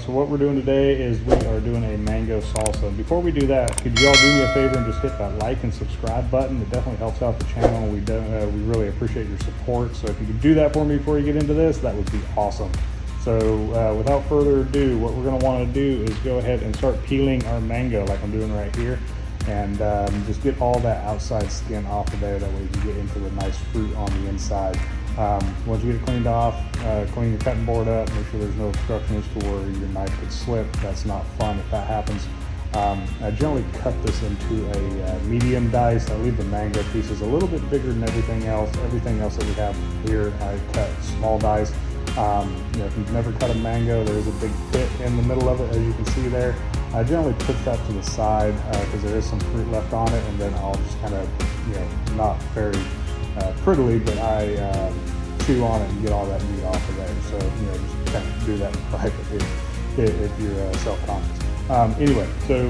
So what we're doing today is we are doing a mango salsa. Before we do that, could you all do me a favor and just hit that like and subscribe button? It definitely helps out the channel. We really appreciate your support. So if you could do that for me before you get into this, that would be awesome. So without further ado, what we're going to want to do is go ahead and start peeling our mango like I'm doing right here. And just get all that outside skin off of there. That way you can get into the nice fruit on the inside. Once you get it cleaned off, clean your cutting board up, make sure there's no obstructions to where your knife could slip. That's not fun if that happens. I generally cut this into a medium dice. I leave the mango pieces a little bit bigger than everything else. Everything else that we have here, I cut small dice. If you've never cut a mango, there's a big pit in the middle of it, as you can see there. I generally put that to the side because there is some fruit left on it, and then I'll just kind of, not very prettily, but I chew on it and get all that meat off of there. So, just kind of do that in private if you're self-conscious. Anyway, so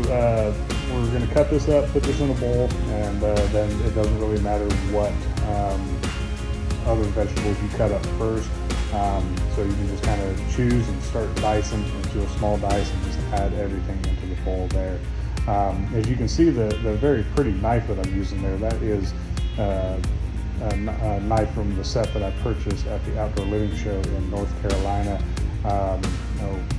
we're going to cut this up, put this in a bowl, and then it doesn't really matter what other vegetables you cut up first. So you can just kind of choose and start dicing into a small dice and just add everything into the bowl there. As you can see, the very pretty knife that I'm using there, that is a knife from the set that I purchased at the Outdoor Living Show in North Carolina,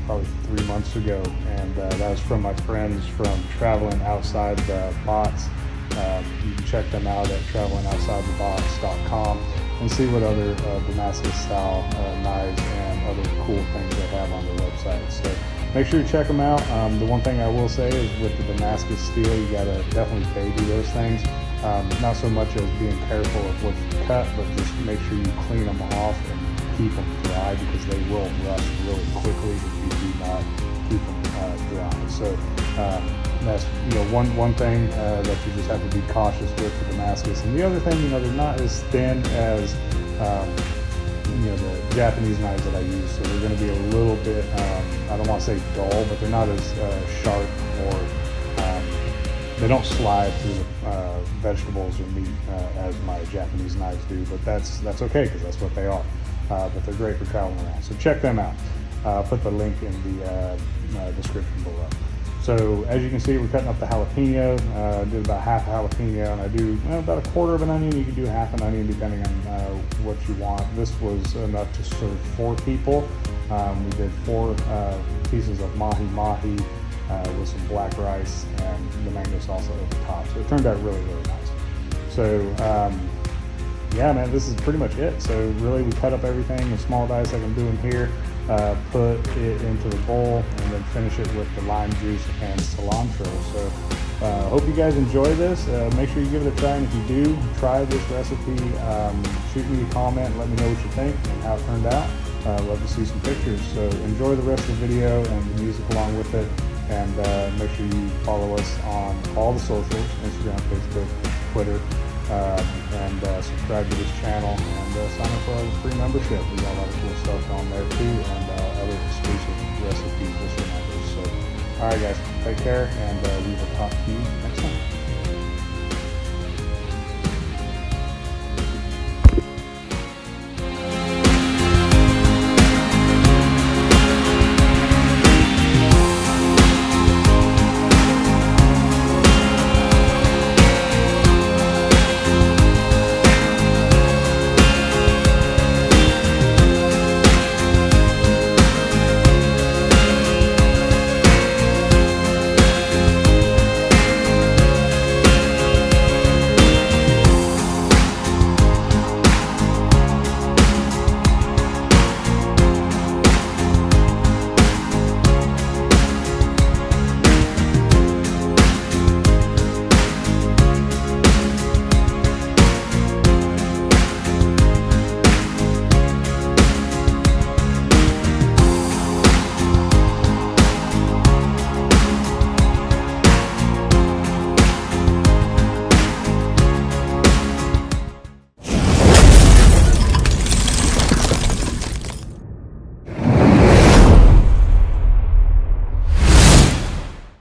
probably 3 months ago. And that was from my friends from Traveling Outside the Box. You can check them out at travelingoutsidethebox.com and see what other Damascus style knives and other cool things they have on their website. So make sure you check them out. The one thing I will say is with the Damascus steel, you gotta definitely baby those things. Not so much as being careful of what you cut, but just make sure you clean them off and keep them dry, because they will rust really quickly if you do not keep them dry. So that's one thing that you just have to be cautious with the Damascus. And the other thing, they're not as thin as the Japanese knives that I use, so they're going to be a little bit I don't want to say dull, but they're not as sharp, or they don't slide through the vegetables or meat as my Japanese knives do. But that's okay, because that's what they are. But they're great for traveling around, so check them out. I'll put the link in the description below. So as you can see, we're cutting up the jalapeno. I did about half a jalapeno, and I do about a quarter of an onion. You can do half an onion depending on what you want. This was enough to serve 4 people. We did 4 pieces of mahi-mahi with some black rice and the mango salsa over the top. So it turned out really, really nice. So yeah, man, this is pretty much it. So really, we cut up everything in small dice like I'm doing here. Put it into the bowl, and then finish it with the lime juice and cilantro. So hope you guys enjoy this. Make sure you give it a try, and if you do try this recipe, shoot me a comment, let me know what you think and how it turned out. Love to see some pictures. So enjoy the rest of the video and the music along with it, and make sure you follow us on all the socials: Instagram, Facebook, Twitter, and subscribe to this channel, and sign up for our free membership. We got a lot of cool stuff on there too, and other exclusive recipes with your members. So alright guys, take care, and we will talk to you next time.